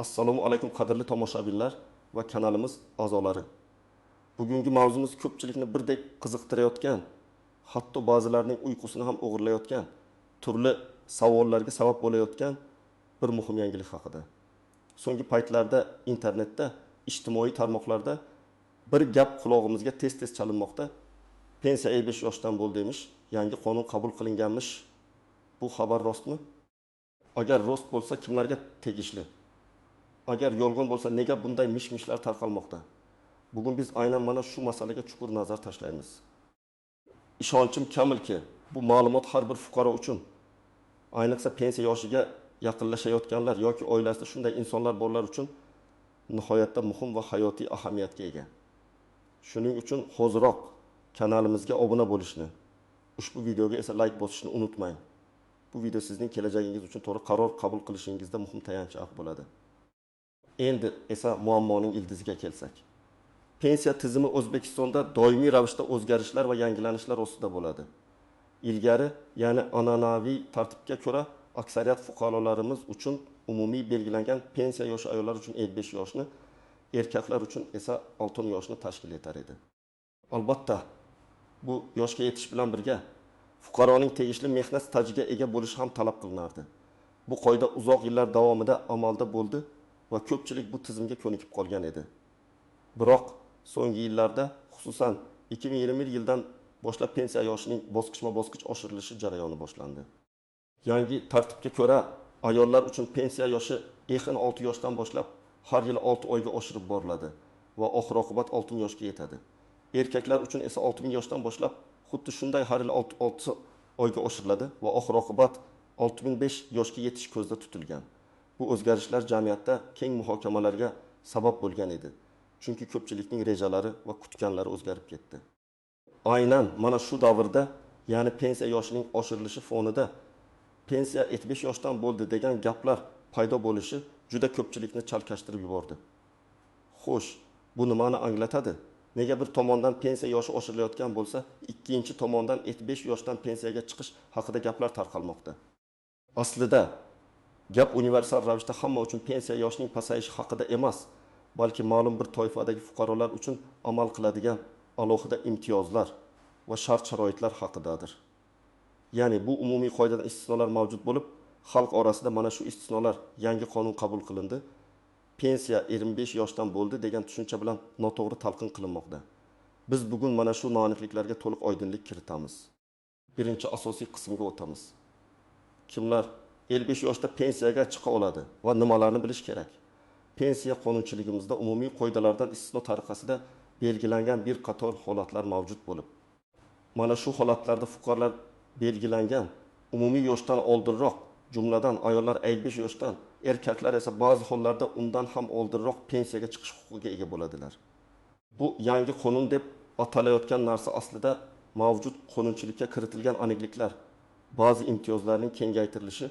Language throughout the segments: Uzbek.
Assalomu alaykum qadrli tomoshabinlar va kanalimiz a'zolari. Bugungi mavzumiz ko'pchilikni birdek qiziqtirayotgan, hatto ba'zilarning uyqusini ham o'g'irlayotgan, turli savollarga sabab bo'layotgan bir muhim yangilik haqida. So'nggi paytlarda internetda, ijtimoiy tarmoqlarda bir gap qulog'imizga tez-tez chalinmoqda. Pensiya 55 yoshdan bo'ldi demiş, yangi qonun qabul qilinganmish. Bu xabar rostmi? Agar rost bo'lsa, kimlarga tegishli? Agar yolg'on bo'lsa, nega bunday mish-mishlar tarqalmoqda? Bugun biz aynan mana shu masalaga chuqur nazar tashlaymiz. Ishonchim kamilki, bu ma'lumot har bir fuqaro uchun, ayniqsa pensiya yoshiga yaqinlashayotganlar yoki oilasida shunday insonlar borlar uchun nihoyatda muhim va hayotiy ahamiyatga ega. Shuning uchun hoziroq kanalimizga obuna bo'lishni, ushbu videoga esa like bosishni unutmang. Bu video sizning kelajagingiz uchun to'g'ri qaror qabul qilishingizda muhim tayanch bo'ladi. Endi esa muammoning ildiziga kelsak. Pensiya tizimi O'zbekistonda doimiy ravishda o'zgarishlar va yangilanishlar ostida bo'ladi. Ilgari, ya'ni an'anaviy tartibga ko'ra aksariyat fuqarolarimiz uchun umumiy belgilangan pensiya yoshi ayollar uchun 55 yoshni, erkaklar uchun esa 60 yoshni tashkil etar edi. Albatta, bu yoshga yetish bilan birga fuqaroning tegishli mehnat stajiga ega bo'lishi ham talab qilinardi. Bu qoida uzoq yillar davomida amalda bo'ldi va ko'pchilik bu tizimga ko'nikib qolgan edi. Biroq so'nggi yillarda, xususan 2020 yildan boshlab pensiya yoshining bosqichma-bosqich oshirilishi jarayoni boshlandi. Yangi tartibga ko'ra ayollar uchun pensiya yoshi yaqin 6 yoshdan boshlab har yili 6 oyga oshirib boriladi va oxir-oqibat 60 yoshga yetadi. Erkaklar uchun esa 6000 yoshdan boshlab xuddi shunday har yili 6 oyga oshiriladi va oxir-oqibat 6005 yoshga yetish ko'zda tutilgan. Bu o'zgarishlar jamiyatda keng muhokamalarga sabab bo'lgan edi. Chunki ko'pchilikning rejalari va kutganlari o'zgarib ketdi. Aynan mana shu davrda, ya'ni pensiya yoshining oshirilishi fonida pensiya 75 yoshdan bo'ldi degan gaplar paydo bo'lishi juda ko'pchilikni chalkashtirib yubordi. Xo'sh, bu nimani anglatadi? Nega bir tomondan pensiya yoshi oshirilayotgan bo'lsa, ikkinchi tomondan 75 yoshdan pensiyaga chiqish haqida gaplar tarqalmoqda? Aslida gap universal ravishda hamma uchun pensiya yoshining pasayishi haqida emas, balki ma'lum bir toifadagi fuqarolar uchun amal qiladigan alohida imtiyozlar va shart-sharoitlar haqidadir. Ya'ni bu umumiy qoidadan istisnolar mavjud bo'lib, xalq orasida mana shu istisnolar yangi qonun qabul qilindi. Pensiya 25 yoshdan bo'ldi degan tushuncha bilan noto'g'ri talqin qilinmoqda. Biz bugun mana shu noaniqliklarga to'liq oydinlik kiritamiz. Birinchi asosiy qismga o'tamiz. Kimlar 55 yoshda pensiyaga chiqa oladi va nimalarni bilish kerak? Pensiya qonunchiligimizda umumiy qoidalardan istisno tariqasida belgilangan bir qator holatlar mavjud bo'lib, mana shu holatlarda fuqarolar belgilangan umumiy yoshdan oldinroq, jumladan ayollar 55 yoshdan, erkaklar esa ba'zi hollarda undan ham oldinroq pensiyaga chiqish huquqiga ega bo'ladilar. Bu yangi qonun deb atalayotgan narsa aslida mavjud qonunchilikka kiritilgan aniqliklar, ba'zi imtiyozlarning kengaytirilishi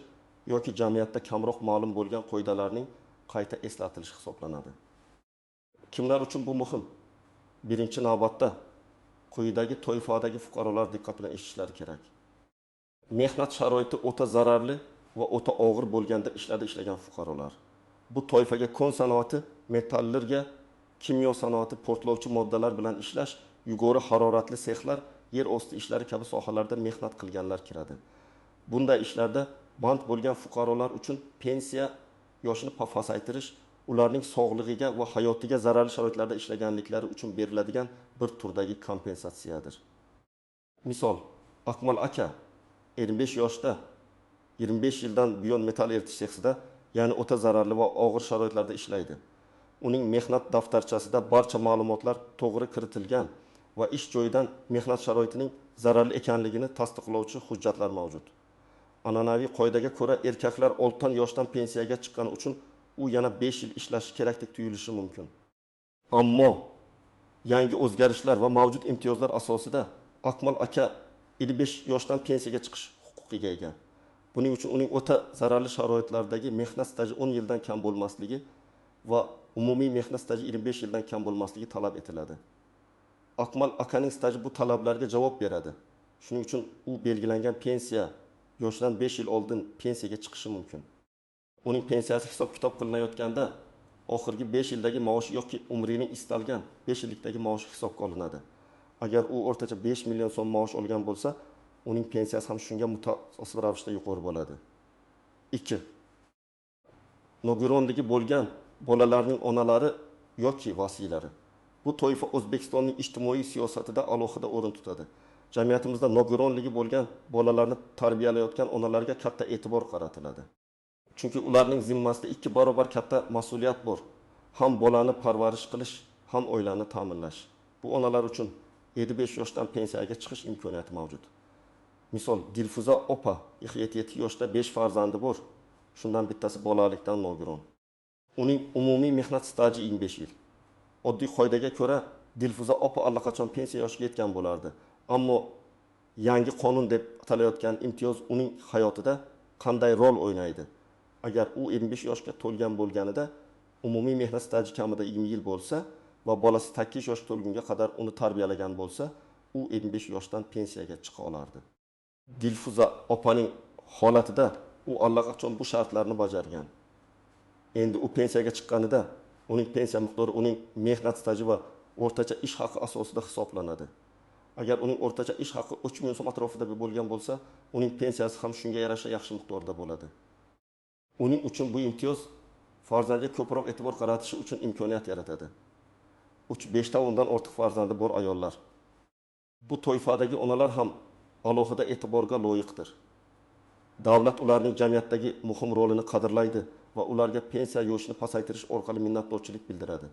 yoki jamiyatda kamroq ma'lum bo'lgan qoidalarning qayta eslatilishi hisoblanadi. Kimlar uchun bu muhim? Birinchi navbatda quyidagi toifadagi fuqarolar diqqat bilan eshitishlari kerak. Mehnat sharoiti o'ta zararli va o'ta og'ir bo'lganda ishlagan fuqarolar. Bu toifaga kon sanoati, metallurgiya, kimyo sanoati, portlovchi moddalar bilan ishlash, yuqori haroratli sexlar, yer osti ishlari kabi sohalarda mehnat qilganlar kiradi. Bunday ishlarda band bo'lgan fuqarolar uchun pensiya yoshini pasaytirish ularning sog'lig'iga va hayotiga zararli sharoitlarda ishlaganliklari uchun beriladigan bir turdagi kompensatsiyadir. Misol, Akmal aka 55 yoshda 25 yildan buyon metall eritish sexida, ya'ni o'ta zararli va og'ir sharoitlarda ishlaydi. Uning mehnat daftarchasida barcha ma'lumotlar to'g'ri kiritilgan va ish joyidan mehnat sharoitining zararli ekanligini tasdiqlovchi hujjatlar mavjud. An'anaviy qoidaga ko'ra erkaklar 60 yoshdan pensiyaga chiqqani uchun u yana 5 yil ishlashi kerakdek tuyulishi mumkin. Ammo yangi o'zgarishlar va mavjud imtiyozlar asosida Akmal aka 55 yoshdan pensiyaga chiqish huquqiga ega. Buning uchun uning o'ta zararli sharoitlardagi mehnat staji 10 yildan kam bo'lmasligi va umumiy mehnat staji 25 yildan kam bo'lmasligi talab etiladi. Akmal akaning staji bu talablarga javob beradi. Shuning uchun u belgilangan pensiya yoshidan 5 yil oldin pensiyaga chiqishi mumkin. uning pensiyasi hisob kitob qilinayotganda oxirgi 5 yildagi maoshi yoki umrining istalgan 5 yillikdagi maoshi hisobga olinadi. Agar u o'rtacha 5 million so'm maosh olgan bo'lsa, uning pensiyasi ham shunga mutanosib ravishda yuqori bo'ladi. 2. Nogironligi bo'lgan bolalarning onalari yoki vasiylari. Bu toifa O'zbekistonning ijtimoiy siyosatida alohida o'rin tutadi. Jamiyatimizda nogironligi bo'lgan bolalarni tarbiyalayotgan onalarga katta e'tibor qaratiladi. Chunki ularning zimmasida 2 barobar katta mas'uliyat bor. Ham bolani parvarish qilish, ham oilani ta'minlash. Bu onalar uchun 55 yoshdan pensiyaga chiqish imkoniyati mavjud. Misol, Dilfuza opa 27 yoshda 5 farzandi bor. Shundan bittasi bolalikdan nogiron. Uning umumiy mehnat staji 25 yil. Oddiy qoidaga ko'ra Dilfuza opa allaqachon pensiya yoshiga yetgan bo'lardi. Ammo yangi qonun deb atalayotgan imtiyoz uning hayotida qanday rol o'ynaydi? Agar u 25 yoshga to'lgan bo'lganida umumiy mehnat staji kamida 20 yil bo'lsa va bolasi 8 yosh to'lgunga qadar uni tarbiyalagan bo'lsa, u 25 yoshdan pensiyaga chiqa olardi. Dilfuza opaning holatida u allaqachon bu shartlarni bajargan. Endi u pensiyaga chiqqanida uning pensiya miqdori uning mehnat staji va o'rtacha ish haqi asosida hisoblanadi. Agar uning o'rtacha ish haqi 3 million so'm atrofida bo'lgan bo'lsa, uning pensiyasi ham shunga yarasha yaxshi miqdorda bo'ladi. Uning uchun bu imtiyoz farzandiga ko'proq e'tibor qaratishi uchun imkoniyat yaratadi. 3-5 ta undan ortiq farzandi bor ayollar. Bu toifadagi onalar ham alohida e'tiborga loyiqdir. Davlat ularning jamiyatdagi muhim rolini qadrlaydi va ularga pensiya yoshini pasaytirish orqali minnatdorchilik bildiradi.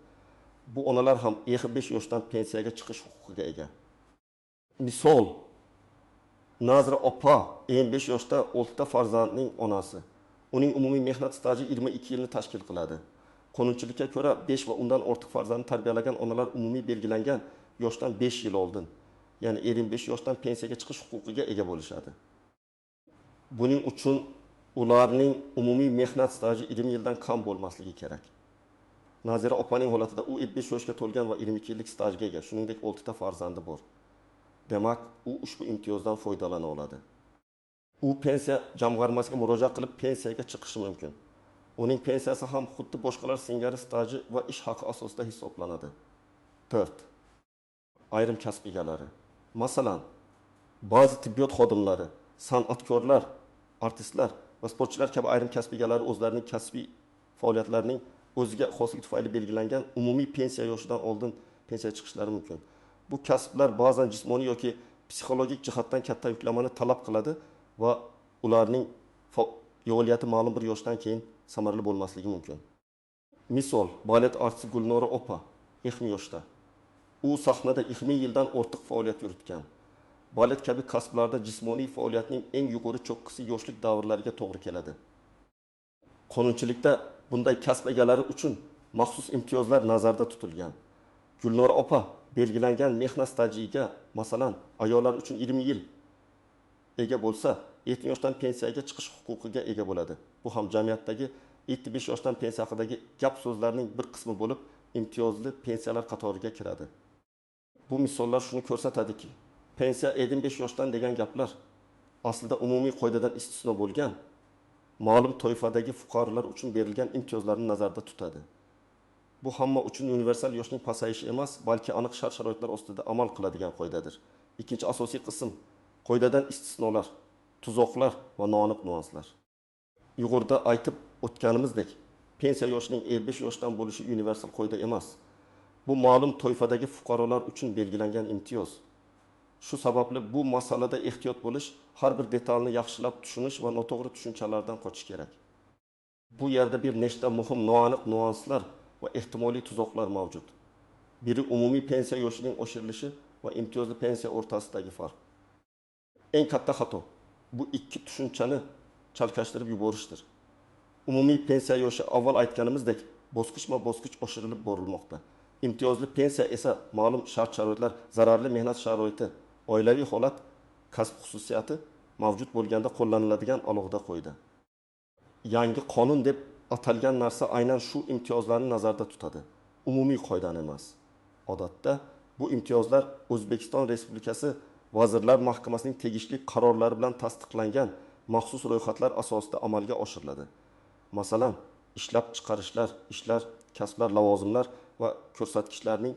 Bu onalar ham 25 yoshdan pensiyaga chiqish huquqiga ega. Misol, Nazira opa 25 yoshda 6 ta farzandning onasi. Uning umumiy mehnat staji 22 yilni tashkil qiladi. Qonunchilikka ko'ra 5 va undan ortiq farzandni tarbiyalagan onalar umumiy belgilangan yoshdan 5 yil oldin, ya'ni 25 yoshdan pensiyaga chiqish huquqiga ega bo'lishadi. Buning uchun ularning umumiy mehnat staji 20 yildan kam bo'lmasligi kerak. Nazira opaning holatida u 75 yoshga to'lgan va 22 yillik stajga ega, shuningdek 6 ta farzandi bor. Demak, u ushbu imtiyozdan foydalana oladi. U pensiya jamg'armasiga murojaat qilib pensiyaga chiqishi mumkin. Uning pensiyasi ham xuddi boshqalar singari staji va ish haqi asosida hisoblanadi. 4. Ayrim kasb egalari. Masalan, ba'zi tibbiyot xodimlari, san'atkorlar, artistlar va sportchilar kabi ayrim kasb egalari o'zlarining kasbiy faoliyatlarining o'ziga xosligi tufayli belgilangan umumiy pensiya yoshidan oldin pensiyaga chiqishlari mumkin. Bu kasblar ba'zan jismoniy yoki psixologik jihatdan katta yuklamani talab qiladi va ularning faoliyati ma'lum bir yoshdan keyin samarali bo'lmasligi mumkin. Misol, balet artisti Gulnora opa 20 yoshda. U sahnada 20 yildan ortiq faoliyat yuritgan. Balet kabi kasblarda jismoniy faoliyatning eng yuqori cho'qqisi yoshlik davrlariga to'g'ri keladi. Qonunchilikda bunday kasb egalari uchun maxsus imtiyozlar nazarda tutilgan. Gulnora opa belgilangan mehnat stajiga, masalan, ayollar uchun 20 yil ega bo'lsa, 70 yoshdan pensiyaga chiqish huquqiga ega bo'ladi. Bu ham jamiyatdagi 75 yoshdan pensiya haqidagi gap so'zlarning bir qismi bo'lib, imtiyozli pensiyalar qatoriga kiradi. Bu misollar shuni ko'rsatadiki, pensiya 75 yoshdan degan gaplar aslida umumiy qoidadan istisno bo'lgan, ma'lum toifadagi fuqarolar uchun berilgan imtiyozlarni nazarda tutadi. Bu hamma uchun universal yoshning pasayishi emas, balki aniq shart-sharoitlar ostida amal qiladigan qoidadir. Ikkinchi asosiy qism qoidadan istisnolar, tuzoqlar va noaniq nuanslar. Yuqorida aytib o'tganimizdek, pensiya yoshining 55 yoshdan bo'lishi universal qoida emas. Bu ma'lum toifadagi fuqarolar uchun belgilangan imtiyoz. Shu sababli bu masalada ehtiyot bo'lish, har bir detalni yaxshilab tushunish va noto'g'ri tushunchalardan qochish kerak. Bu yerda bir nechta muhim noaniq nuanslar va ehtimoliy tuzoqlar mavjud. Biri umumiy pensiya yoshining oshirilishi va imtiyozli pensiya o'rtasidagi farq. Eng katta xato bu ikki tushunchani chalkashtirib yuborishdir. Umumiy pensiya yoshi avval aytganimizdek bosqichma-bosqich oshirilib borilmoqda. Imtiyozli pensiya esa ma'lum shart-sharoitlar, zararli mehnat sharoiti, oilaviy holat, kasb xususiyati mavjud bo'lganda qo'llaniladigan alohida qoida. Yangi qonun deb atalgan narsa aynan shu imtiyozlarni nazarda tutadi, umumiy qoidani emas. Odatda bu imtiyozlar O'zbekiston Respublikasi Vazirlar Mahkamasining tegishli qarorlari bilan tasdiqlangan maxsus ro'yxatlar asosida amalga oshiriladi. Masalan, ishlab chiqarishlar, ishlar, kasblar, lavozimlar va ko'rsatkichlarning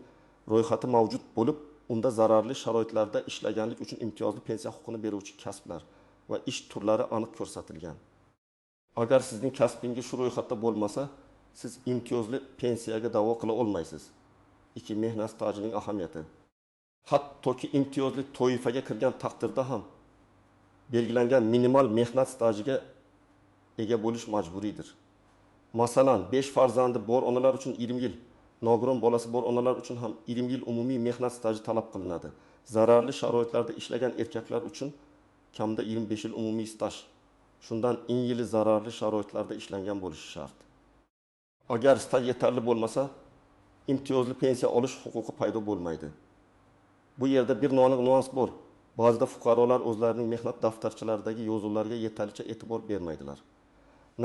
ro'yxati mavjud bo'lib, unda zararli sharoitlarda ishlaganlik uchun imtiyozli pensiya huquqini beruvchi kasblar va ish turlari aniq ko'rsatilgan. Agar sizning kasbingiz shu ro'yxatda bo'lmasa, siz imtiyozli pensiyaga da'vo qila olmaysiz. 2. Mehnat stajining ahamiyati. Hattoki imtiyozli toifaga kirgan taqdirda ham belgilangan minimal mehnat stajiga ega bo'lish majburiydir. Masalan, 5 farzandi bor onalar uchun 20 yil, nogiron bolasi bor onalar uchun ham 20 yil umumiy mehnat staji talab qilinadi. Zararli sharoitlarda ishlagan erkaklar uchun kamida 25 yil umumiy staj. Shundan eng yili zararli sharoitlarda ishlangan bo'lishi shart. Agar staj yetarli bo'lmasa, imtiyozli pensiya olish huquqi paydo bo'lmaydi. Bu yerda bir nuans bor. Ba'zida fuqarolar o'zlarining mehnat daftarchalaridagi yozuvlarga yetarlicha e'tibor bermaydilar.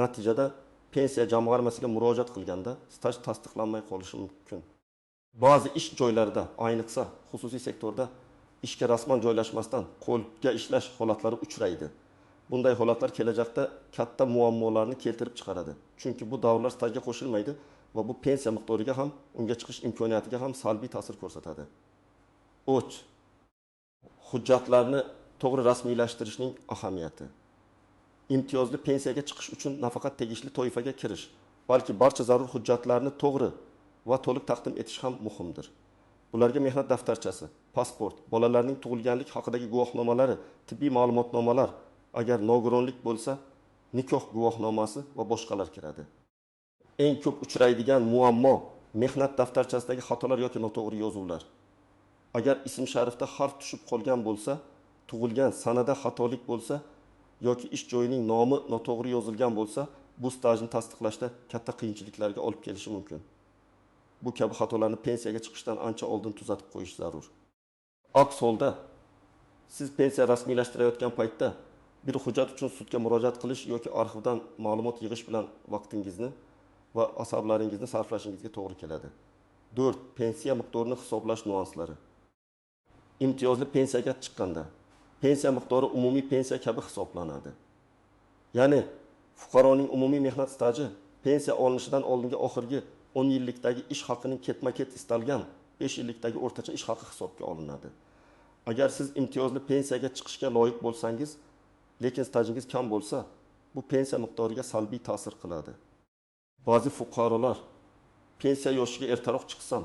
Natijada pensiya jamg'armasiga murojaat qilganda staj tasdiqlanmay qolishi mumkin. Ba'zi ish joylarida, ayniqsa xususiy sektorda ishga rasman joylashmasdan qo'lga ishlash holatlari uchraydi. Bunday holatlar kelajakda katta muammolarni keltirib chiqaradi. Chunki bu davrlar stajga qo'shilmaydi va bu pensiya miqdoriga ham, unga chiqish imkoniyatiga ham salbiy ta'sir ko'rsatadi. Hujjatlarni to'g'ri rasmiylashtirishning ahamiyati. Imtiyozli pensiyaga chiqish uchun nafaqat tegishli toifaga kirish, balki barcha zarur hujjatlarni to'g'ri va to'liq taqdim etish ham muhimdir. Bularga mehnat daftarchasi, pasport, bolalarning tug'ilganlik haqidagi guvohnomalari, tibbiy ma'lumotnomalar, agar nogironlik bo'lsa, nikoh guvohnomasi va boshqalar kiradi. Eng ko'p uchraydigan muammo mehnat daftarchasidagi xatolar yoki noto'g'ri yozuvlar. Agar ism-sharifda harf tushib qolgan bo'lsa, tug'ilgan sanada xatolik bo'lsa yoki ish joyining nomi noto'g'ri yozilgan bo'lsa, bu stajni tasdiqlashda katta qiyinchiliklarga olib kelishi mumkin. Bu kabi xatolarni pensiyaga chiqishdan ancha oldin tuzatib qo'yish zarur. Aks holda siz pensiya rasmiylashtirayotgan paytda bir hujjat uchun sudga murojaat qilish yoki arxivdan ma'lumot yig'ish bilan vaqtingizni va asablaringizni sarflashingizga to'g'ri keladi. 4. Pensiya miqdorini hisoblash nuanslari. Imtiyozli pensiyaga chiqqanda pensiya miqdori umumiy pensiya kabi hisoblanadi. Ya'ni fuqaroning umumiy mehnat staji pensiya olinishidan oldingi oxirgi 10 yillikdagi ish haqining ketma-ket istalgan 5 yillikdagi o'rtacha ish haqi hisobga olinadi. Agar siz imtiyozli pensiyaga chiqishga loyiq bo'lsangiz, lekin stajingiz kam bo'lsa, bu pensiya miqdoriga salbiy ta'sir qiladi. Ba'zi fuqarolar pensiya yoshiga ertaroq chiqsam,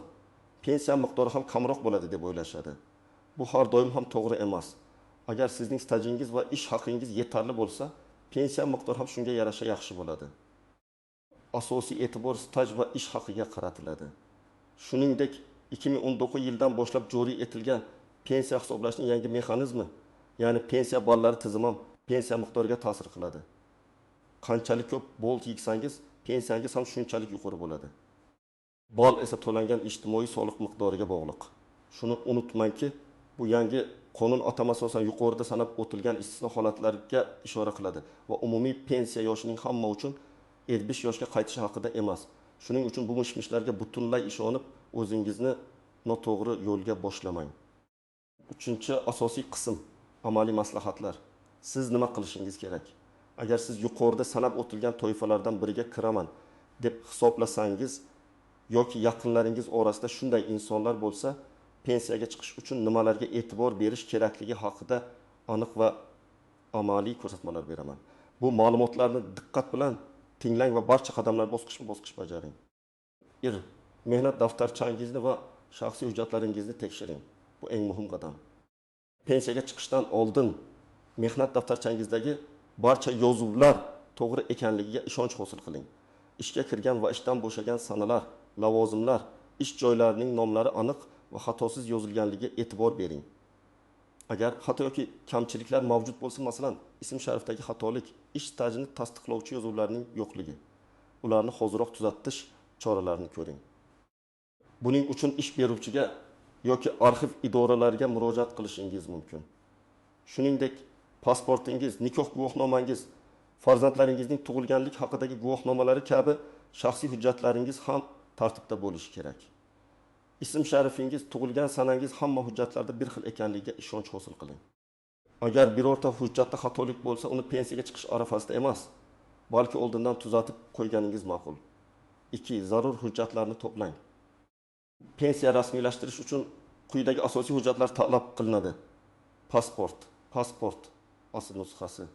pensiya miqdori ham kamroq bo'ladi deb o'ylashadi. Bu har doim ham to'g'ri emas. Agar sizning stajingiz va ish haqingiz yetarli bo'lsa, pensiya miqdori ham shunga yarasha yaxshi bo'ladi. Asosiy e'tibor staj va ish haqiga qaratiladi. Shuningdek, 2019 yildan boshlab joriy etilgan pensiya hisoblashning yangi mexanizmi, ya'ni pensiya ballari tizimi ham pensiya miqdoriga ta'sir qiladi. Qanchalik ko'p bol yigsangiz, pensiyangiz ham shunchalik yuqori bo'ladi. Ball esa to'langan ijtimoiy soliq miqdoriga bog'liq. Shuni unutmangki, bu yangi qonun atamasi asosan yuqorida sanab o'tilgan istisno holatlarga ishora qiladi va umumiy pensiya yoshining hamma uchun 55 yoshga qaytish haqida emas. Shuning uchun bu mish-mishlarga butunlay ishonib, o'zingizni noto'g'ri yo'lga boshlamang. 3-asosiy qism amaliy maslahatlar. Siz nima qilishingiz kerak? Agar siz yuqorida sanab o'tilgan toifalardan biriga kiraman deb hisoblasangiz yoki yaqinlaringiz orasida shunday insonlar bo'lsa, pensiyaga chiqish uchun nimalarga e'tibor berish kerakligi haqida aniq va amaliy ko'rsatmalar beraman. Bu ma'lumotlarni diqqat bilan tinglang va barcha qadamlar bosqichma-bosqich bajaring. 1. Mehnat daftarchangizni va shaxsiy hujjatlaringizni tekshiring. Bu eng muhim qadam. Pensiyaga chiqishdan oldin mehnat daftarchangizdagi barcha yozuvlar to'g'ri ekanligiga ishonch hosil qiling. Ishga kirgan va ishdan bo'shagan sanalar, lavozimlar, ish joylarining nomlari aniq va xatosiz yozilganligiga e'tibor bering. Agar xato yoki kamchiliklar mavjud bo'lsa, masalan, ism-sharifdagi xatolik, ish stajini tasdiqlovchi yozuvlarning yo'qligi, ularni hoziroq tuzatish choralarini ko'ring. Buning uchun ish beruvchiga yoki arxiv idoralariga murojaat qilishingiz mumkin. Shuningdek, pasportingiz, nikoh guvohnomangiz, farzandlaringizning tug'ilganlik haqidagi guvohnomalari kabi shaxsiy hujjatlaringiz ham tartibda bo'lishi kerak. Ism-sharifingiz, tug'ilgan sanangiz hamma hujjatlarda bir xil ekanligiga ishonch hosil qiling. Agar birorta hujjatda xatolik bo'lsa, uni pensiyaga chiqish arafasida emas, balki oldindan tuzatib qo'yganingiz ma'qul. 2. Zarur hujjatlarni to'plang. Pensiya rasmiylashtirish uchun quyidagi asosiy hujjatlar talab qilinadi. Pasport asl nusxasi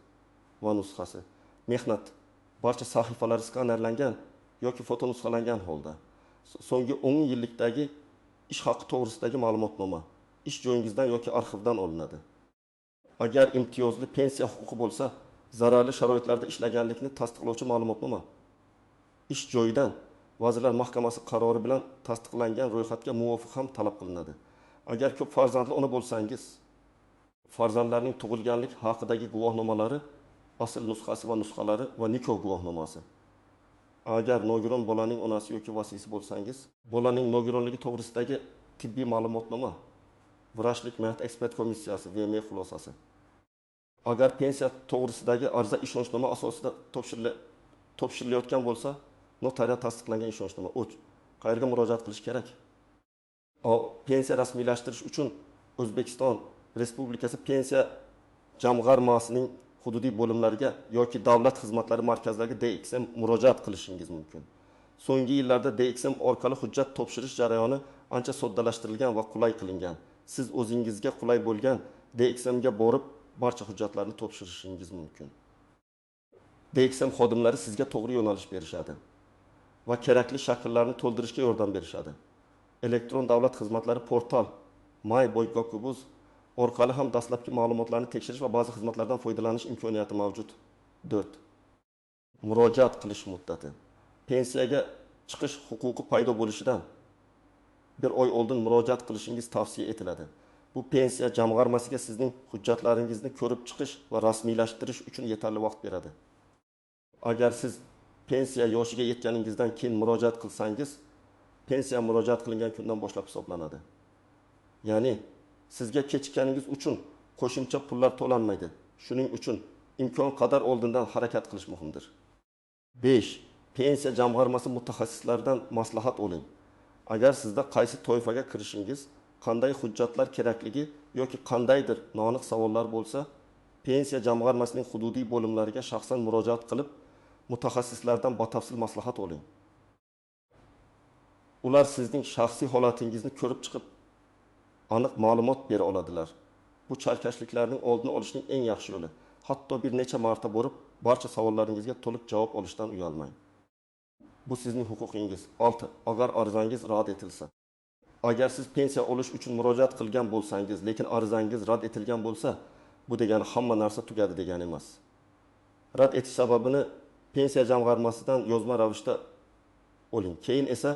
va nusxasi. Mehnat barcha sahifalari skanerlangan yoki foto nusxalangan holda. So'nggi 10 yillikdagi ish haqi to'g'risidagi ma'lumotnoma ish joyingizdan yoki arxivdan olinadi. Agar imtiyozli pensiya huquqi bo'lsa, zararli sharoitlarda ishlaganlikni tasdiqlovchi ma'lumotnoma ish joyidan Vazirlar Mahkamasi qarori bilan tasdiqlangan ro'yxatga muvofiq ham talab qilinadi. Agar ko'p farzandli ona bo'lsangiz, farzandlarning tug'ilganlik haqidagi guvohnomalari, asl nusxasi va nusxalari va nikoh guvohnomasi. Agar nogiron bolaning onasi yoki vasiysi bo'lsangiz, bolaning nogironligi to'g'risidagi tibbiy ma'lumotnoma, vrachlik mehnat ekspert komissiyasi VME xulosasi. Agar pensiya to'g'risidagi ariza ishonchnoma asosida topshirilayotgan bo'lsa, notariat tasdiqlangan ishonchnoma qayerga murojaat qilish kerak? Pensiya rasmiylashtirish uchun O'zbekiston Respublikasi pensiya jamg'armasining hududiy bo'limlariga yoki davlat xizmatlari markazlariga DXM murojaat qilishingiz mumkin. So'nggi yillarda DXM orqali hujjat topshirish jarayoni ancha soddalashtirilgan va qulay qilingan. Siz o'zingizga qulay bo'lgan DXM ga borib barcha hujjatlarni topshirishingiz mumkin. DXM xodimlari sizga to'g'ri yo'nalish berishadi va kerakli shakllarni to'ldirishga yordam berishadi. Elektron davlat xizmatlari portal My.Gov orqali ham dastlabki ma'lumotlarni tekshirish va ba'zi xizmatlardan foydalanish imkoniyati mavjud. 4. Murojaat qilish muddati. Pensiyaga chiqish huquqi paydo bo'lishidan bir oy oldin murojaat qilishingiz tavsiya etiladi. Bu pensiya jamg'armasiga sizning hujjatlaringizni ko'rib chiqish va rasmiylashtirish uchun yetarli vaqt beradi. Agar siz pensiya yoshiga yetganingizdan keyin murojaat qilsangiz, pensiya murojaat qilingan kundan boshlab hisoblanadi. Ya'ni sizga kechikkaningiz uchun qo'shimcha pullar to'lanmaydi. Shuning uchun imkon qadar oldindan harakat qilish muhimdir. 5. Pensiya jamg'armasi mutaxassislaridan maslahat oling. Agar sizda qaysi toifaga kirishingiz, qanday hujjatlar kerakligi yoki qandaydir noaniq savollar bo'lsa, pensiya jamg'armasining hududiy bo'limlariga shaxsan murojaat qilib, mutaxassislardan batafsil maslahat oling. Ular sizning shaxsiy holatingizni ko'rib chiqib, aniq ma'lumot bera oladilar. Bu chalkashliklarning oldini olishning eng yaxshi yo'li. Hatto bir necha marta borib, barcha savollaringizga to'liq javob olishdan uyalmang. Bu sizning huquqingiz. 6. Agar arizangiz rad etilsa. Agar siz pensiya olish uchun murojaat qilgan bo'lsangiz, lekin arizangiz rad etilgan bo'lsa, bu degani hamma narsa tugadi degani emas. Rad etish sababini pensiya jamg'armasidan yozma ravishda oling. Keyin esa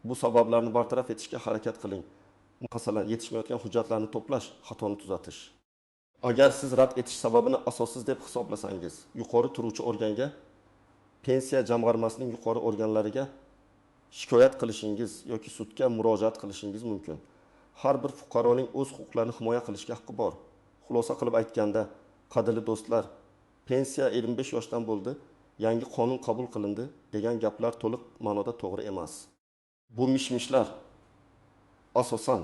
bu sabablarni bartaraf etishga harakat qiling. Masalan, yetishmayotgan hujjatlarni to'plash, xatoni tuzatish. Agar siz rad etish sababini asossiz deb hisoblasangiz, yuqori turuvchi organga, pensiya jamg'armasining yuqori organlariga shikoyat qilishingiz yoki sudga murojaat qilishingiz mumkin. Har bir fuqaroning o'z huquqlarini himoya qilishga haqqi bor. Xulosa qilib aytganda, qadrli do'stlar, pensiya 25 yoshdan bo'ldi, yangi qonun qabul qilindi degan gaplar to'liq ma'noda to'g'ri emas. Bu mishmishlar asosan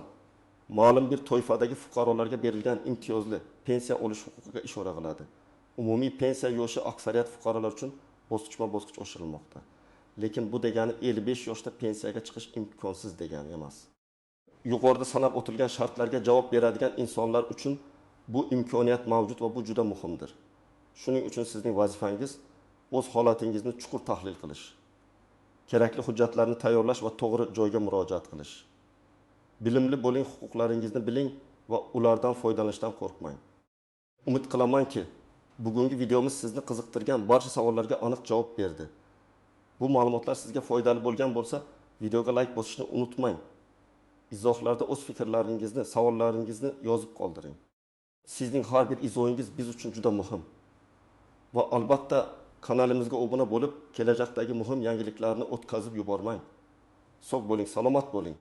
ma'lum bir toifadagi fuqarolarga berilgan imtiyozli pensiya olish huquqiga ishora qiladi. Umumiy pensiya yoshi aksariyat fuqarolar uchun bosqichma-bosqich oshirilmoqda. Lekin bu degani 55 yoshda pensiyaga chiqish imkonsiz degani emas. Yuqorida sanab o'tilgan shartlarga javob beradigan insonlar uchun bu imkoniyat mavjud va bu juda muhimdir. Shuning uchun sizning vazifangiz o'z holatingizni chuqur tahlil qilish, kerakli hujjatlarni tayyorlash va to'g'ri joyga murojaat qilish. Bilimli bo'ling, huquqlaringizni biling va ulardan foydalanishdan qo'rqmang. Umid qilamanki, bugungi videomiz sizni qiziqtirgan barcha savollarga aniq javob berdi. Bu ma'lumotlar sizga foydali bo'lgan bo'lsa, videoga like bosishni unutmang. Izohlarda o'z fikrlaringizni, savollaringizni yozib qoldiring. Sizning har bir izohingiz biz uchun juda muhim. Va albatta kanalimizga obuna bo'lib, kelajakdagi muhim yangiliklarni o'tkazib yubormang. Sog' bo'ling, salomat bo'ling.